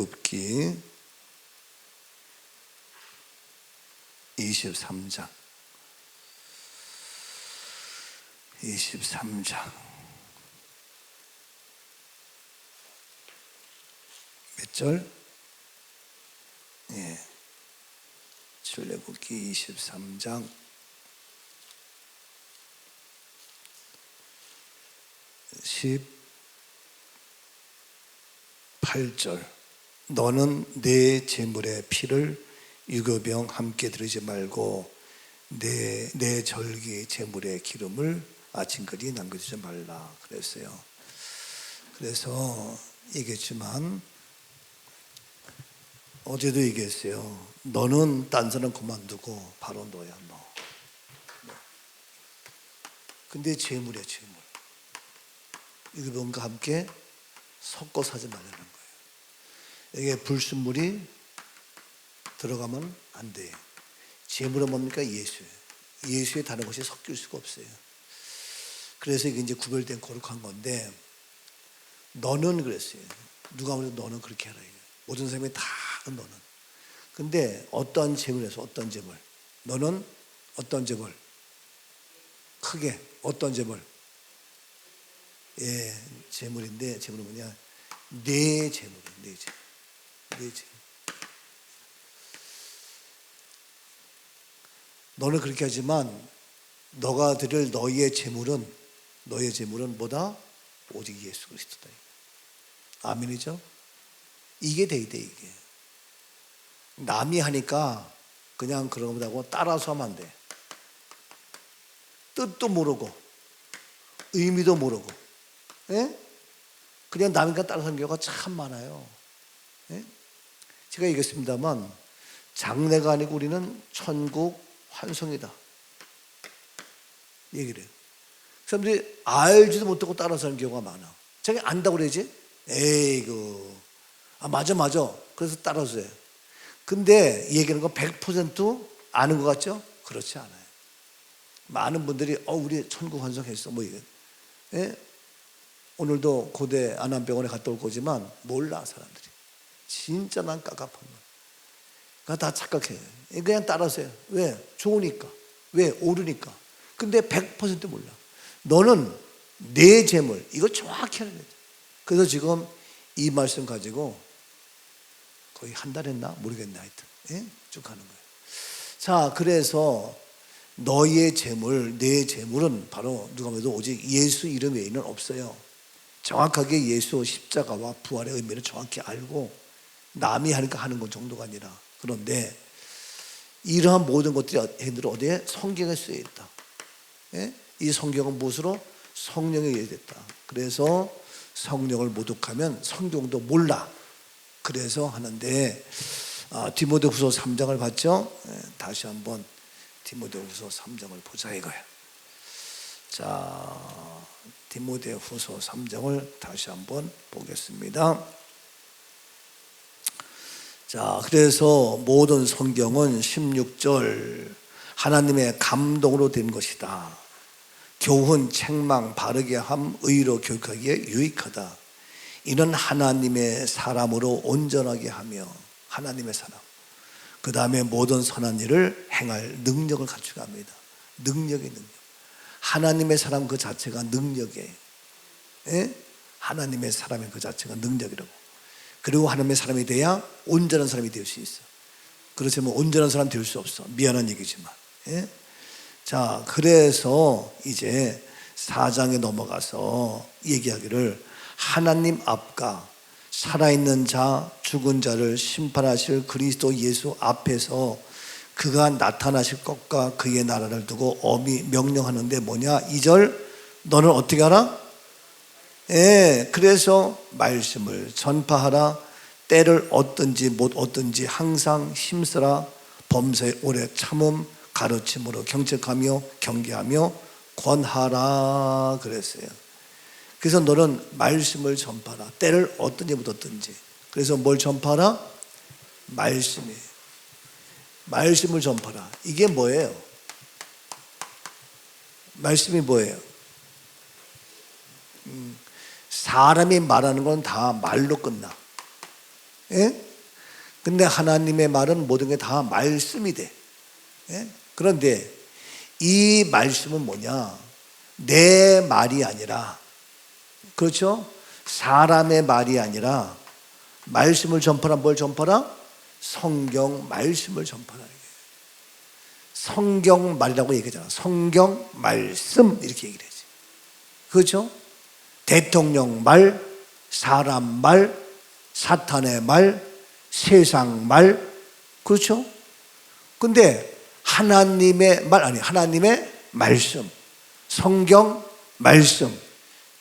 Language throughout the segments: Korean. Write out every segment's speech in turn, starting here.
출애굽기 23장 몇 절? 예. 출애굽기 23장 18절. 너는 내 제물의 피를 유교병 함께 들이지 말고 내 절기 제물의 기름을 아침까지 남겨두지 말라 그랬어요. 그래서 얘기했지만 어제도 얘기했어요. 너는 딴 사람 그만두고 바로 너야 너. 근데 제물이야 제물. 유교병과 함께 섞어서 하지 말라는 거예요. 여기에 불순물이 들어가면 안 돼. 제물은 뭡니까? 예수예요. 예수에 다른 것이 섞일 수가 없어요. 그래서 이게 이제 구별된 거룩한 건데, 너는 그랬어요. 누가 말해도 너는 그렇게 하라. 모든 사람이 다 너는. 근데 어떤 제물에서 어떤 제물? 너는 어떤 제물? 크게 어떤 제물? 예, 제물인데 제물은 뭐냐? 내 제물이에요. 내 제물. 내 제물. 너는 그렇게 하지만 너가 드릴 너희의 제물은 뭐다? 오직 예수 그리스도다. 아멘이죠? 이게 돼야 돼. 이게 남이 하니까 그냥 그런 거라고 따라서 하면 안 돼. 뜻도 모르고 의미도 모르고, 예? 그냥 남이니까 따라서 하는 경우가 참 많아요. 예? 제가 얘기했습니다만 장래가 아니고 우리는 천국 환송이다 얘기를 해요. 사람들이 알지도 못하고 따라서 하는 경우가 많아. 자기 안다고 그러지? 에이구, 맞아 그래서 따라서 해요. 근데 얘기하는 건 100% 아는 것 같죠? 그렇지 않아요. 많은 분들이 우리 천국 환송했어 뭐 이게, 예? 오늘도 고대 안암병원에 갔다 올 거지만 몰라 사람들이. 진짜 난 깝깝한 거야. 다 착각해요. 그냥 따라서 해요. 왜? 좋으니까. 왜? 오르니까. 근데 100% 몰라. 너는 내 재물, 이거 정확히 하는 거죠. 그래서 지금 이 말씀 가지고 거의 한 달 했나? 모르겠네 하여튼. 예? 쭉 가는 거예요. 자, 그래서 너희의 재물, 내 재물은 바로 누가 봐도 오직 예수 이름 외에는 없어요. 정확하게 예수 십자가와 부활의 의미를 정확히 알고 남이 하니까 하는 것 정도가 아니라, 그런데 이러한 모든 것들이 어디에? 성경에 쓰여 있다. 예? 이 성경은 무엇으로? 성령에 의해됐다. 그래서 성령을 모독하면 성경도 몰라. 그래서 하는데, 디모데후서 3장을 봤죠? 예, 다시 한번 디모데후서 3장을 보자 이거야. 자, 디모데후서 3장을 다시 한번 보겠습니다. 자, 그래서 모든 성경은 16절 하나님의 감동으로 된 것이다. 교훈, 책망, 바르게 함, 의로 교육하기에 유익하다. 이는 하나님의 사람으로 온전하게 하며, 하나님의 사람, 그 다음에 모든 선한 일을 행할 능력을 갖추게 합니다. 능력의 능력. 하나님의 사람 그 자체가 능력이에요. 예? 하나님의 사람의 그 자체가 능력이라고. 그리고 하나님의 사람이 돼야 온전한 사람이 될 수 있어. 그렇지만 온전한 사람 될 수 없어. 미안한 얘기지만. 예? 자, 그래서 이제 4장에 넘어가서 얘기하기를, 하나님 앞과 살아있는 자, 죽은 자를 심판하실 그리스도 예수 앞에서 그가 나타나실 것과 그의 나라를 두고 엄히 명령하는데 뭐냐? 2절, 너는 어떻게 하라? 예, 그래서 말씀을 전파하라. 때를 얻든지 못 얻든지 항상 힘쓰라. 범사에 오래 참음, 가르침으로 경책하며 경계하며 권하라 그랬어요. 그래서 너는 말씀을 전파하라. 때를 얻든지 못 얻든지. 그래서 뭘 전파하라? 말씀이에요. 말씀을 전파하라. 이게 뭐예요? 말씀이 뭐예요? 사람이 말하는 건 다 말로 끝나. 예? 근데 하나님의 말은 모든 게 다 말씀이 돼. 예? 그런데 이 말씀은 뭐냐? 내 말이 아니라, 그렇죠? 사람의 말이 아니라 말씀을 전파라. 뭘 전파라? 성경 말씀을 전파라. 성경 말이라고 얘기하잖아. 성경 말씀 이렇게 얘기를 하지. 그렇죠? 대통령 말, 사람 말, 사탄의 말, 세상 말, 그렇죠? 근데 하나님의 말 아니, 하나님의 말씀, 성경 말씀,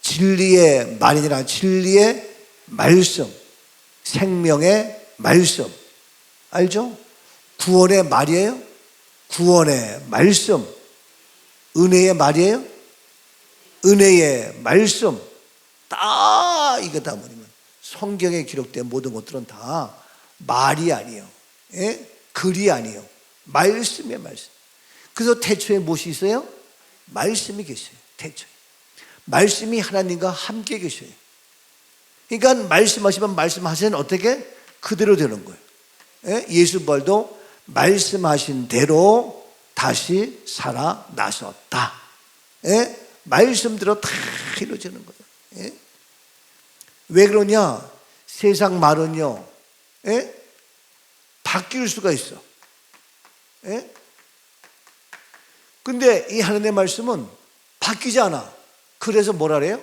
진리의 말이 아니라 진리의 말씀, 생명의 말씀, 알죠? 구원의 말이에요. 구원의 말씀, 은혜의 말이에요. 은혜의 말씀, 다 이거 다 뭐냐면 성경에 기록된 모든 것들은 다 말이 아니에요. 예? 글이 아니에요. 말씀이에요, 말씀. 그래서 태초에 무엇이 있어요? 말씀이 계셔요. 태초에 말씀이 하나님과 함께 계셔요. 그러니까 말씀하시면 말씀하시는 어떻게? 그대로 되는 거예요. 예? 예수 부활도 말씀하신 대로 다시 살아나셨다. 예? 말씀대로 다 이루어지는 거예요. 예? 왜 그러냐? 세상 말은요, 예? 바뀔 수가 있어. 예? 근데 이 하나님의 말씀은 바뀌지 않아. 그래서 뭐라 그래요?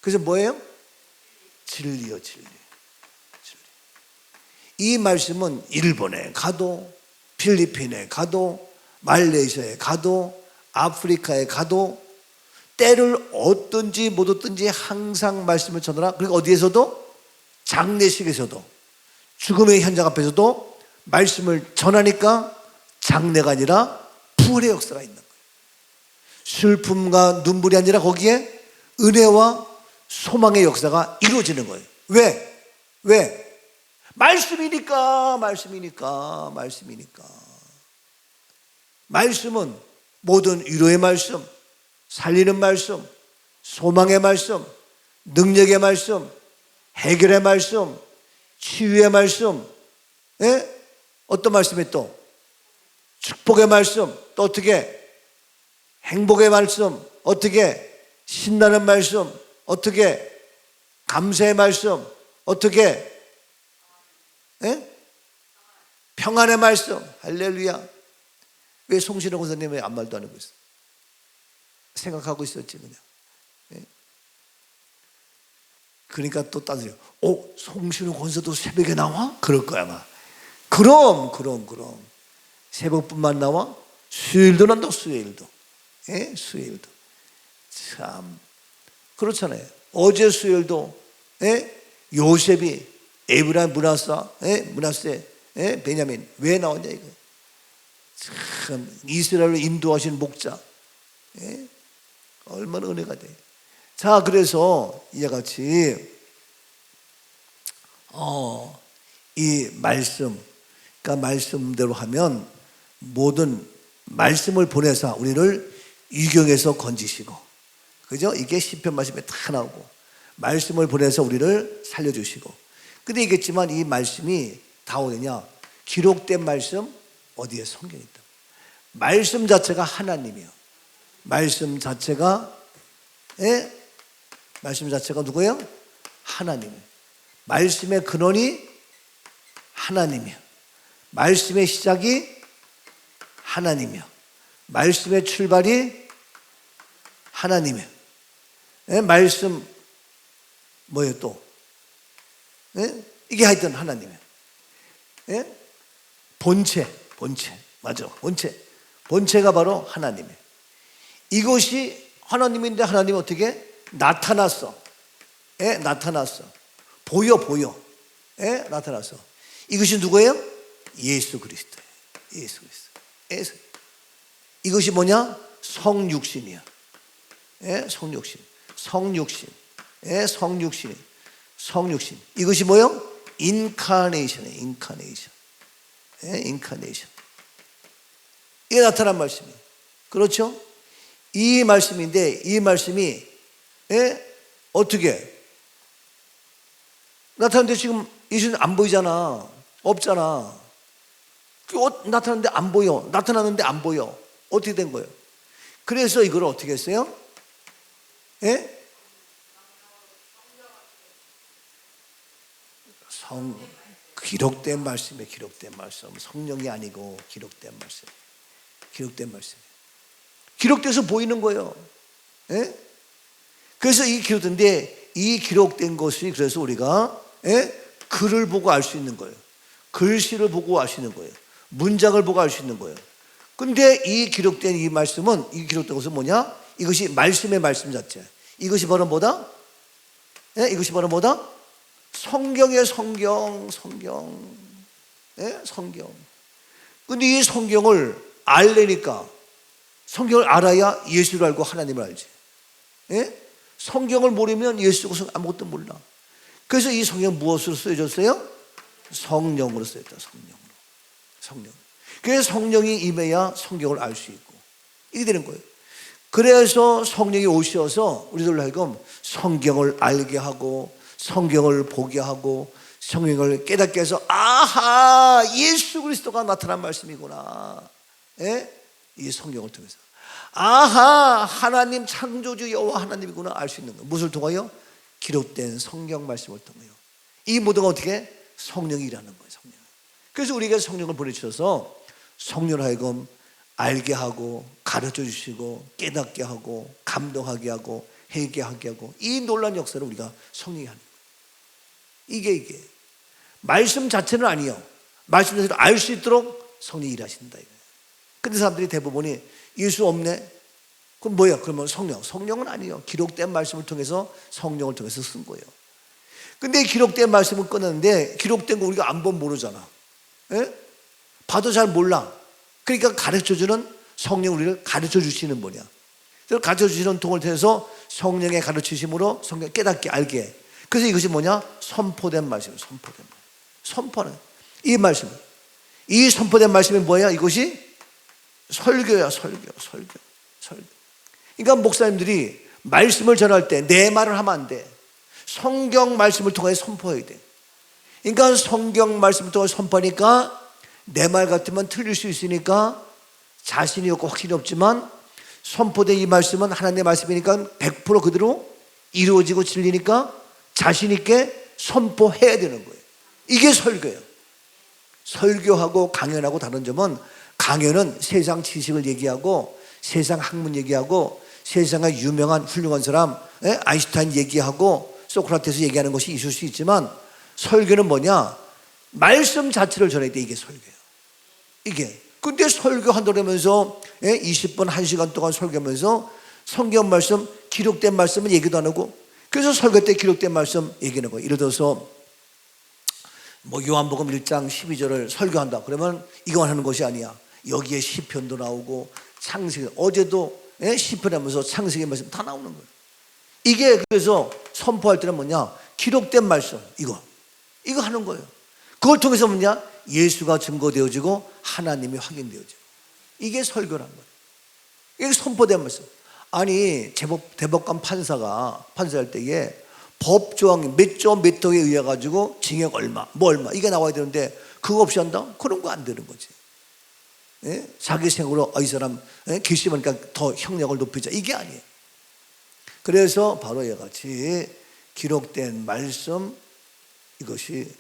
그래서 뭐예요? 진리요, 진리. 이 말씀은 일본에 가도, 필리핀에 가도, 말레이시아에 가도, 아프리카에 가도, 때를 얻든지 못 얻든지 항상 말씀을 전하라. 그리고 어디에서도, 장례식에서도, 죽음의 현장 앞에서도 말씀을 전하니까 장례가 아니라 부활의 역사가 있는 거예요. 슬픔과 눈물이 아니라 거기에 은혜와 소망의 역사가 이루어지는 거예요. 왜? 왜? 말씀이니까. 말씀은 모든 위로의 말씀, 살리는 말씀, 소망의 말씀, 능력의 말씀, 해결의 말씀, 치유의 말씀, 예? 어떤 말씀이 또? 축복의 말씀, 또 어떻게? 행복의 말씀, 어떻게? 신나는 말씀, 어떻게? 감사의 말씀, 어떻게? 예? 평안의 말씀, 할렐루야. 왜 송신호 권사님 왜 아무 말도 안 하고 있어? 생각하고 있었지 그냥. 예? 그러니까 또 따져요. 송신호 권사도 새벽에 나와? 그럴 거야 아마. 그럼 새벽뿐만 나와? 수요일도 난다. 수요일도. 예? 수요일도. 참 그렇잖아요. 어제 수요일도 예? 요셉이 에브라임 므낫세 베냐민 왜 나왔냐 이거. 참 이스라엘을 인도하신 목자. 예? 얼마나 은혜가 돼. 자, 그래서 이와 같이 이 말씀, 그러니까 말씀대로 하면 모든 말씀을 보내서 우리를 유경에서 건지시고, 그죠? 이게 시편 말씀에 다 나오고 말씀을 보내서 우리를 살려주시고. 근데 얘기했지만 이 말씀이 다 어디냐? 기록된 말씀 어디에? 성경에 있다. 말씀 자체가 하나님이요. 말씀 자체가 말씀 자체가 누구예요? 하나님이에요. 말씀의 근원이 하나님이요. 말씀의 시작이 하나님이요. 말씀의 출발이 하나님이요. 말씀 뭐예요 또? 이게 하여튼 하나님이에요. 본체 맞아. 본체가 바로 하나님이에요. 이것이 하나님인데 하나님이 어떻게 나타났어? 나타났어. 보여. 나타났어. 이것이 누구예요? 예수 그리스도예요. 예수 그리스도. 이것이 뭐냐? 성육신이야. 성육신. 이것이 뭐예요? 인카네이션이에요. 인카네이션. 이게 나타난 말씀이에요. 그렇죠? 이 말씀인데 이 말씀이 어떻게 나타났는데 지금 예수는 안 보이잖아. 없잖아. 나타났는데 안 보여. 나타났는데 안 보여. 어떻게 된 거예요? 그래서 이걸 어떻게 했어요? 예? 기록된 말씀이에요. 기록된 말씀. 성령이 아니고 기록된 말씀. 기록된 말씀. 기록돼서 보이는 거예요. 예? 그래서 이 기록된데, 이 기록된 것이 그래서 우리가 글을 보고 알 수 있는 거예요. 글씨를 보고 알 수 있는 거예요. 문장을 보고 알 수 있는 거예요. 근데 이 기록된 이 말씀은, 이 기록된 것은 뭐냐? 이것이 말씀의 말씀 자체. 이것이 바로 뭐다? 이것이 바로 뭐다? 성경의 성경. 성경. 근데 이 성경을 알려니까, 성경을 알아야 예수를 알고 하나님을 알지. 성경을 모르면 예수 아무것도 몰라. 그래서 이 성경 무엇으로 쓰여졌어요? 성령으로 쓰였다. 성령. 그래서 성령이 임해야 성경을 알 수 있고, 이게 되는 거예요. 그래서 성령이 오셔서 우리들로 하여금 성경을 알게 하고, 성경을 보게 하고, 성경을 깨닫게 해서, 아하, 예수 그리스도가 나타난 말씀이구나. 이 성경을 통해서, 아하, 하나님 창조주 여호와 하나님이구나 알 수 있는 거예요. 무엇을 통하여? 기록된 성경 말씀을 통하여. 이 모든 건 어떻게? 성령이 일하는 거예요. 성령. 그래서 우리에게 성령을 보내주셔서 성령을 하여금 알게 하고, 가르쳐 주시고, 깨닫게 하고, 감동하게 하고, 회개하게 하고, 이 놀라운 역사를 우리가 성령이 하는 거예요. 이게 말씀 자체는 아니에요. 말씀 자체를 알 수 있도록 성령이 일하신다 이거예요. 근데 사람들이 대부분이 예수 없네? 그럼 뭐야? 그러면 성령은 아니에요. 기록된 말씀을 통해서, 성령을 통해서 쓴 거예요. 근데 기록된 말씀을 꺼냈는데, 기록된 거 우리가 안 보면 모르잖아. 봐도 잘 몰라. 그러니까 가르쳐주는 성령, 우리를 가르쳐 주시는 분이야. 그래서 가르쳐 주시는 통을 통해서 성령의 가르치심으로 성경 깨닫게 알게. 그래서 이것이 뭐냐? 선포된 말씀이에요. 선포는 이 말씀. 이 선포된 말씀이 뭐야? 이것이 설교야. 설교. 그러니까 목사님들이 말씀을 전할 때 내 말을 하면 안 돼. 성경 말씀을 통해 선포해야 돼. 그러니까 성경 말씀을 통해 선포하니까 내 말 같으면 틀릴 수 있으니까 자신이 없고 확신이 없지만, 선포된 이 말씀은 하나님의 말씀이니까 100% 그대로 이루어지고 진리니까 자신 있게 선포해야 되는 거예요. 이게 설교예요. 설교하고 강연하고 다른 점은, 강연은 세상 지식을 얘기하고, 세상 학문 얘기하고, 세상의 유명한 훌륭한 사람 아인슈타인 얘기하고 소크라테스 얘기하는 것이 있을 수 있지만, 설교는 뭐냐? 말씀 자체를 전해야 돼. 이게 설교예요. 이게. 근데 설교한다면서 20분 1시간 동안 설교하면서 성경 말씀, 기록된 말씀은 얘기도 안 하고, 그래서 설교 때 기록된 말씀 얘기하는 거예요. 예를 들어서 요한복음 1장 12절을 설교한다. 그러면 이거만 하는 것이 아니야. 여기에 시편도 나오고, 창세기, 어제도 시편하면서 창세기 말씀 다 나오는 거예요. 이게 그래서 선포할 때는 뭐냐? 기록된 말씀, 이거 하는 거예요. 그걸 통해서 뭐냐? 예수가 증거되어지고 하나님이 확인되어지고, 이게 설교란 거예요. 이게 선포된 말씀. 아니, 대법관 판사가 판사할 때에 법조항 몇 조 몇 호에 의해 가지고 징역 얼마, 얼마 이게 나와야 되는데, 그거 없이 한다? 그런 거 안 되는 거지. 자기 생각으로 이 사람 괘씸하니까 더 형량을 높이자, 이게 아니에요. 그래서 바로 이와 같이 기록된 말씀, 이것이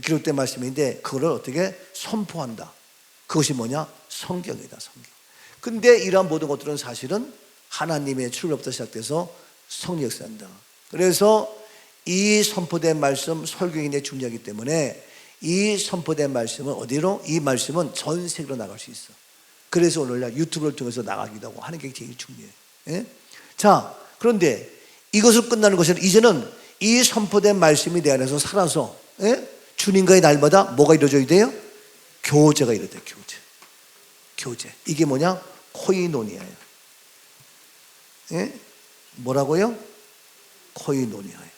기록된 말씀인데, 그거를 어떻게 선포한다. 그것이 뭐냐? 성경이다. 성경. 근데 이러한 모든 것들은 사실은 하나님의 출애굽부터 시작돼서 성령 역사한다. 그래서 이 선포된 말씀, 설교가 굉장히 중요하기 때문에 이 선포된 말씀은 어디로? 이 말씀은 전 세계로 나갈 수 있어. 그래서 오늘날 유튜브를 통해서 나가기도 하고 하는 게 제일 중요해요. 자, 그런데 이것을 끝나는 것은, 이제는 이 선포된 말씀이 내 안에서 살아서 주님과의 날마다 뭐가 이루어져야 돼요? 교제가 이루어져야 돼요. 교제. 이게 뭐냐? 코이노니아예요. 뭐라고요? 코이노니아예요.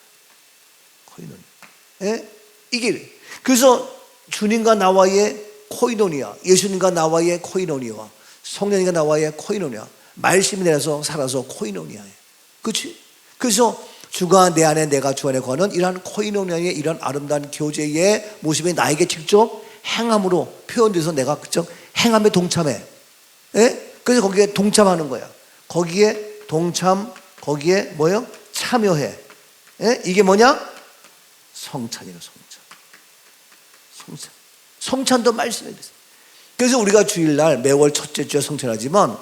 이게, 그래서 주님과 나와의 코이노니아, 예수님과 나와의 코이노니아, 성령님과 나와의 코이노니아, 말씀이 내려서 살아서 코이노니아예요. 그렇지? 그래서 주가 내 안에 내가 주 안에 거하는 이러한 코이노니아의 이런 아름다운 교제의 모습이 나에게 직접 행함으로 표현돼서 내가 그죠? 행함에 동참해. 예? 그래서 거기에 동참하는 거야. 거기에 동참, 거기에 뭐예요? 참여해. 예? 이게 뭐냐? 성찬이에요. 성찬. 성찬도 말씀해 주세요. 그래서 우리가 주일날 매월 첫째 주에 성찬하지만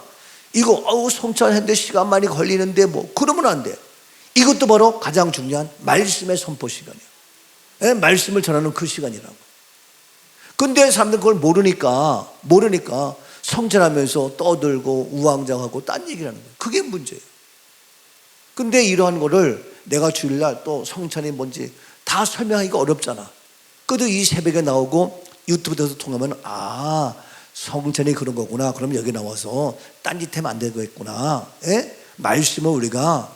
이거 성찬했는데 시간 많이 걸리는데 뭐 그러면 안 돼. 이것도 바로 가장 중요한 말씀의 선포 시간이에요. 예? 말씀을 전하는 그 시간이라고. 근데 사람들은 그걸 모르니까 성찬하면서 떠들고 우왕좌왕하고 딴 얘기를 하는 거예요. 그게 문제예요. 근데 이러한 거를 내가 주일날 또 성찬이 뭔지 다 설명하기가 어렵잖아. 그래도 이 새벽에 나오고 유튜브에서 통하면 성찬이 그런 거구나. 그럼 여기 나와서 딴짓하면 안 되겠구나. 예? 말씀을 우리가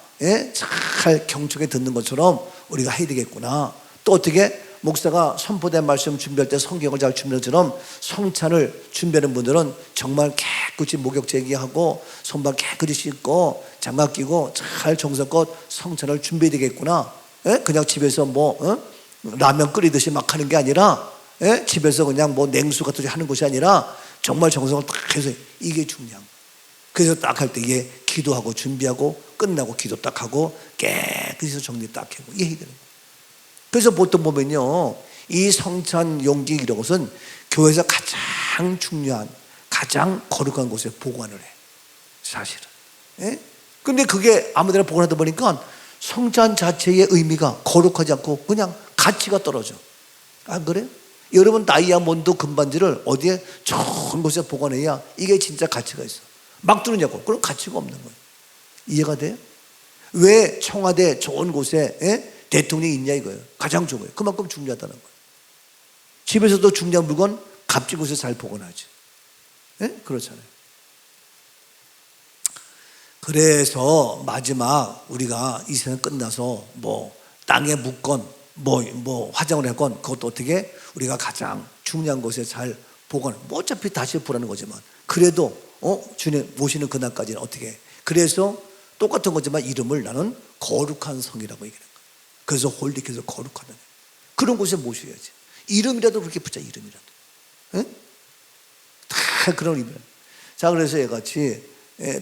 잘 경청해 듣는 것처럼 우리가 해야 되겠구나. 또 어떻게 목사가 선포된 말씀 준비할 때 성경을 잘 준비하는 것처럼 성찬을 준비하는 분들은 정말 깨끗이 목욕 제기하고 손발 깨끗이 씻고 장갑 끼고 잘 정성껏 성찬을 준비해야 되겠구나. 그냥 집에서 라면 끓이듯이 막 하는 게 아니라 집에서 그냥 냉수 같은 거 하는 것이 아니라 정말 정성을 딱 해서 이게 중요한 거예요. 그래서 딱 할 때 이게 기도하고 준비하고 끝나고 기도 딱 하고 깨끗이 정리 딱 하고 이게 해야 되는 거예요. 그래서 보통 보면요, 이 성찬 용기 이런 것은 교회에서 가장 중요한, 가장 거룩한 곳에 보관을 해. 사실은. 근데 그게 아무데나 보관하다 보니까 성찬 자체의 의미가 거룩하지 않고 그냥 가치가 떨어져. 안 그래요? 여러분 다이아몬드 금반지를 어디에 좋은 곳에 보관해야 이게 진짜 가치가 있어. 막 두느냐고. 그럼 가치가 없는 거예요. 이해가 돼요? 왜 청와대 좋은 곳에 대통령이 있냐 이거예요. 가장 좋은 거예요. 그만큼 중요하다는 거예요. 집에서도 중요한 물건 값진 곳에 잘 보관하지. 그렇잖아요. 그래서 마지막 우리가 이 세상 끝나서 땅에 묻건 화장을 했건 그것도 어떻게 우리가 가장 중요한 곳에 잘 보관. 어차피 다시 보라는 거지만 그래도 주님 모시는 그날까지는 어떻게. 그래서 똑같은 거지만 이름을 나는 거룩한 성이라고 얘기하는 거예요. 그래서 홀릭해서 거룩하다. 그런 곳에 모셔야지. 이름이라도 그렇게 붙자. 이름이라도. 다 그런 의미입니다. 자, 그래서 얘같이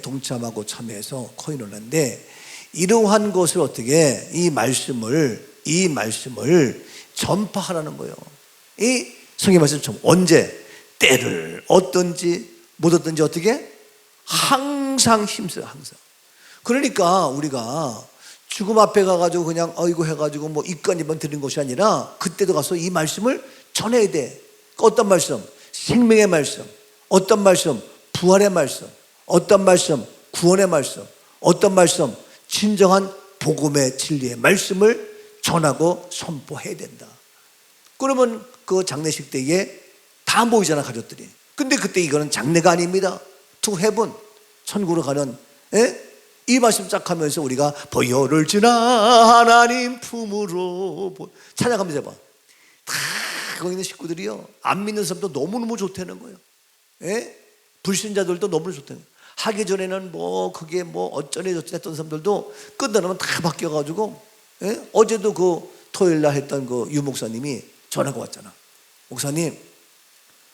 동참하고 참여해서 코인을 하는데 이러한 것을 어떻게 이 말씀을 전파하라는 거예요. 이 성경 말씀처럼 언제 때를 얻든지 못 얻든지 어떻게 항상 힘써요. 항상. 그러니까 우리가 죽음 앞에 가가지고 그냥 어이구 해가지고 입간입만 드리는 것이 아니라 그때도 가서 이 말씀을 전해야 돼. 어떤 말씀? 생명의 말씀. 어떤 말씀? 부활의 말씀. 어떤 말씀? 구원의 말씀. 어떤 말씀? 진정한 복음의 진리의 말씀을 전하고 선포해야 된다. 그러면 그 장례식 때에 다 모이잖아, 가족들이. 근데 그때 이거는 장례가 아닙니다. To heaven, 천국으로 가는 이 말씀 쫙 하면서 우리가 보혈을 지나 하나님 품으로 찬양하면서 해봐. 다 거기 있는 식구들이요, 안 믿는 사람도 너무너무 좋다는 거예요. 불신자들도 너무 좋다는 거예요. 하기 전에는 그게 어쩌네 저쩌네 했던 사람들도 끝나면 다 바뀌어가지고 어제도 그 토요일날 했던 그 유 목사님이 전화가 왔잖아. 목사님,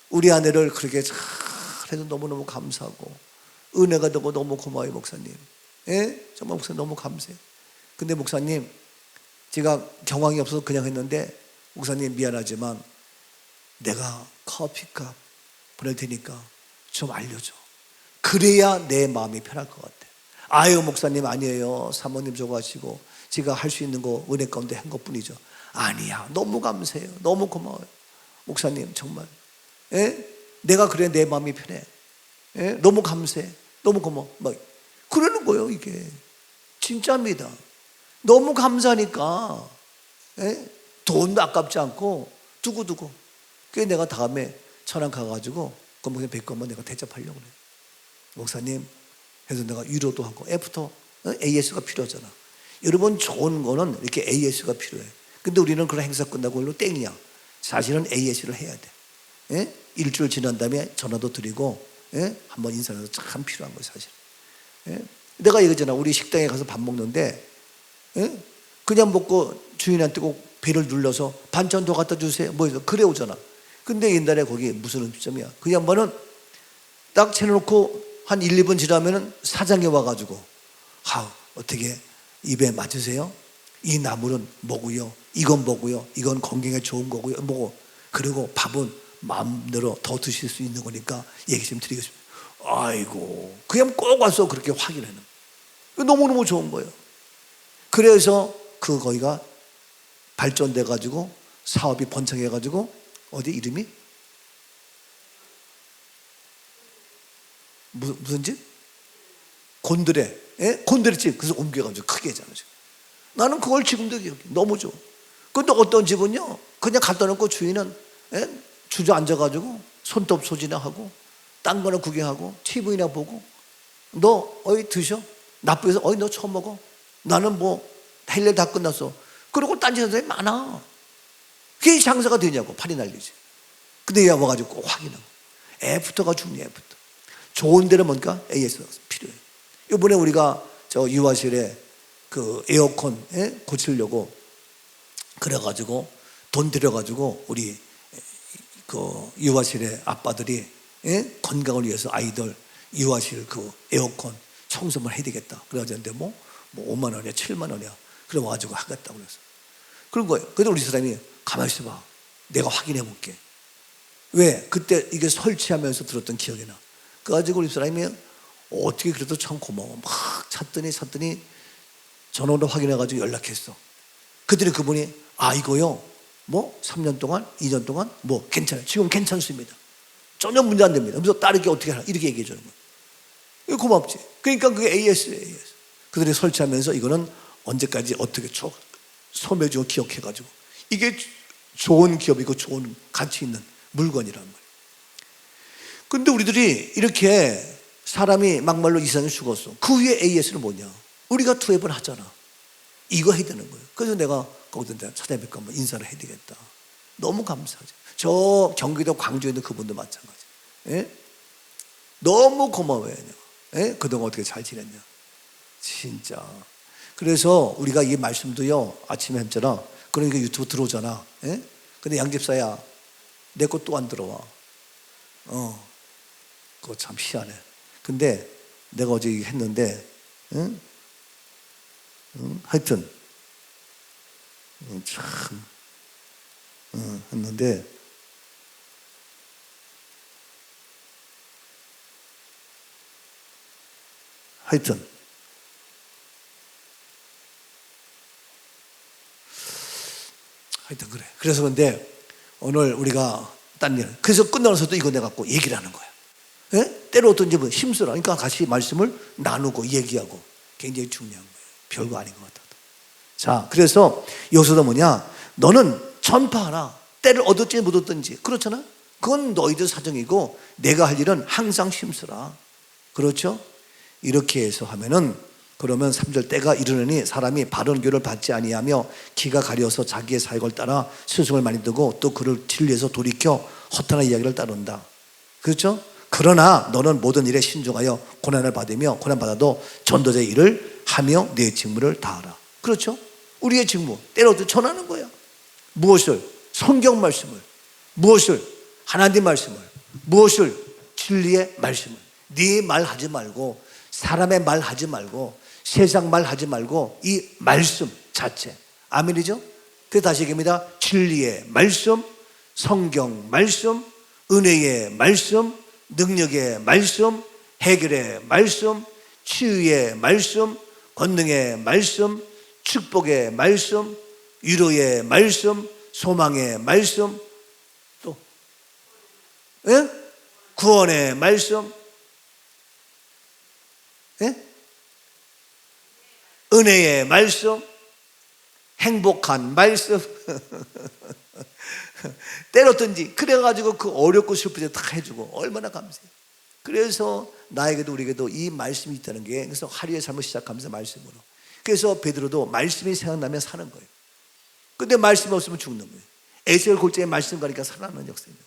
우리 아내를 그렇게 잘해서 너무너무 감사하고 은혜가 되고 너무 고마워요 목사님. 정말 목사님 너무 감사해요. 근데 목사님, 제가 경황이 없어서 그냥 했는데 목사님 미안하지만 내가 커피값 보낼 테니까 좀 알려줘. 그래야 내 마음이 편할 것 같아. 아유 목사님 아니에요. 사모님 저거하시고 제가 할 수 있는 거 은혜 가운데 한 것뿐이죠. 아니야, 너무 감사해요. 너무 고마워요 목사님 정말. 내가 그래 내 마음이 편해. 너무 감사해. 너무 고마워. 막 그러는 거예요. 이게 진짜입니다. 너무 감사하니까 돈도 아깝지 않고 두고두고. 그래서 내가 다음에 천안 가가지고 그 목사님 뵙고 한번 내가 대접하려고 그래. 목사님 해서 내가 위로도 하고. 애프터 AS가 필요하잖아. 여러분 좋은 거는 이렇게 AS가 필요해. 근데 우리는 그런 행사 끝나고 일로 땡이야. 사실은 AS를 해야 돼. 일주일 지난 다음에 전화도 드리고 한번 인사해서 참 필요한 거예요 사실. 내가 얘기했잖아. 우리 식당에 가서 밥 먹는데 그냥 먹고 주인한테 꼭 배를 눌러서 반찬 더 갖다 주세요 뭐 해서 그래 오잖아. 근데 옛날에 거기 무슨 음식점이야, 그 양반은 딱 채워놓고 한 1, 2분 지나면은 사장이 와가지고 어떻게 입에 맞으세요? 이 나물은 뭐고요, 이건 뭐고요, 이건 건강에 좋은 거고요 뭐고, 그리고 밥은 마음대로 더 드실 수 있는 거니까 얘기 좀 드리겠습니다. 아이고, 그냥 꼭 와서 그렇게 확인하는, 너무너무 좋은 거예요. 그래서 거기가 발전돼 가지고 사업이 번창해 가지고 어디 이름이 무슨 집? 곤드레, 예? 곤드레집. 그래서 옮겨가지고 크게 했잖아요. 나는 그걸 지금도 기억해. 너무 좋아. 근데 어떤 집은요, 그냥 갖다 놓고 주인은, 예? 주저앉아가지고 손톱소지나 하고 딴 거나 구경하고 TV나 보고, 너 어이 드셔? 나쁘게서 어이 너 처음 먹어? 나는 뭐 할 일 다 끝났어. 그리고 딴짓하는 사람이 많아. 그게 장사가 되냐고, 팔이 날리지. 근데 얘가 와가지고 꼭 확인하고, 애프터가 중요해. 애프터 좋은 데는 뭔가 AS가 필요해. 이번에 우리가 저 유아실에 그 에어컨 고치려고 그래가지고 돈 들여가지고 우리 그 유아실의 아빠들이 건강을 위해서 아이들 유아실 그 에어컨 청소만 해야 되겠다 그래가지고 뭐 5만 원이야 7만 원이야 그래 와가지고 하겠다고 그래서 그런 거예요. 근데 우리 사람이 가만히 있어봐, 내가 확인해 볼게. 왜? 그때 이게 설치하면서 들었던 기억이 나. 그래가지고 우리 사람이 어떻게 그래도 참 고마워. 막 찾더니 전화로 확인해가지고 연락했어. 그랬더니 그분이 이거요 뭐 3년 동안 2년 동안 뭐 괜찮아요, 지금 괜찮습니다, 전혀 문제 안 됩니다. 그래서 다르게 어떻게 하라 이렇게 얘기해 주는 거예요. 이거 고맙지. 그러니까 그게 AS예요. AS. 그들이 설치하면서 이거는 언제까지 어떻게 소매주고 기억해가지고 이게 좋은 기업이고 좋은 가치 있는 물건이란 말이에요. 근데 우리들이 이렇게 사람이 막말로 이상이 죽었어. 그 위에 AS는 뭐냐? 우리가 투앱을 하잖아. 이거 해야 되는 거예요. 그래서 내가 거기서 찾아뵙고 한번 인사를 해야 되겠다. 너무 감사하죠. 저 경기도 광주에 있는 그분도 마찬가지. 예? 너무 고마워요. 예? 그동안 어떻게 잘 지냈냐? 진짜. 그래서 우리가 이 말씀도요, 아침에 했잖아. 그러니까 유튜브 들어오잖아. 예? 근데 양집사야, 내 거 또 안 들어와. 그거 참 희한해. 근데 내가 어제 했는데, 응? 하여튼, 참, 했는데, 하여튼, 그래. 그래서 근데 오늘 우리가 딴 일, 그래서 끝나서도 이거 내가 갖고 얘기를 하는 거야. 예? 때로 어떤지 뭐 힘쓰라. 그러니까 같이 말씀을 나누고 얘기하고 굉장히 중요한 거예요. 별거 아닌 것 같아도. 자, 그래서 여기서도 뭐냐? 너는 전파하라. 때를 얻었지 못 얻든지. 그렇잖아? 그건 너희들 사정이고 내가 할 일은 항상 힘쓰라. 그렇죠? 이렇게 해서 하면은 그러면 3절 때가 이르느니 사람이 바른 교를 받지 아니하며 기가 가려서 자기의 사역을 따라 스승을 많이 두고 또 그를 진리에서 돌이켜 허탄한 이야기를 따른다. 그렇죠? 그러나 너는 모든 일에 신중하여 고난을 받으며 고난받아도 전도자의 일을 하며 내 직무를 다하라. 그렇죠? 우리의 직무 때로도 전하는 거야. 무엇을? 성경 말씀을. 무엇을? 하나님 말씀을. 무엇을? 진리의 말씀을. 네 말 하지 말고 사람의 말 하지 말고 세상 말 하지 말고 이 말씀 자체. 아멘이죠? 그래서 다시 얘기합니다. 진리의 말씀, 성경 말씀, 은혜의 말씀, 능력의 말씀, 해결의 말씀, 치유의 말씀, 권능의 말씀, 축복의 말씀, 위로의 말씀, 소망의 말씀, 또 구원의 말씀, 은혜의 말씀, 행복한 말씀. 때렸든지 그래가지고 그 어렵고 슬플 때 다 해주고 얼마나 감사해요. 그래서 나에게도 우리에게도 이 말씀이 있다는 게, 그래서 하루의 삶을 시작하면서 말씀으로. 그래서 베드로도 말씀이 생각나면 사는 거예요. 근데 말씀이 없으면 죽는 거예요. 에스겔 골짜기에 말씀 가니까 살아나는 역사입니다.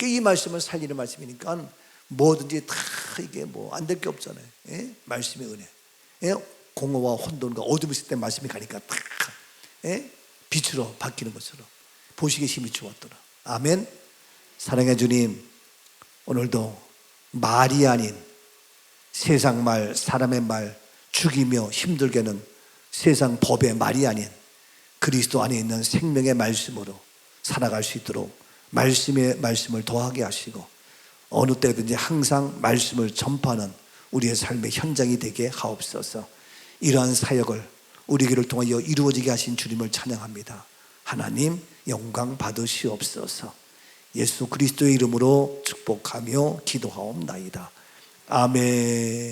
이 말씀은 살리는 말씀이니까 뭐든지 다 이게 뭐 안 될 게 없잖아요. 예? 말씀의 은혜. 예? 공허와 혼돈과 어둠이 있을 때 말씀이 가니까 딱 빛으로 바뀌는 것처럼 보시기에 힘이 주었더라. 아멘. 사랑의 주님, 오늘도 말이 아닌 세상 말, 사람의 말, 죽이며 힘들게 하는 세상 법의 말이 아닌 그리스도 안에 있는 생명의 말씀으로 살아갈 수 있도록 말씀의 말씀을 더하게 하시고 어느 때든지 항상 말씀을 전파하는 우리의 삶의 현장이 되게 하옵소서. 이러한 사역을 우리 교회를 통하여 이루어지게 하신 주님을 찬양합니다. 하나님 영광 받으시옵소서. 예수 그리스도의 이름으로 축복하며 기도하옵나이다. 아멘.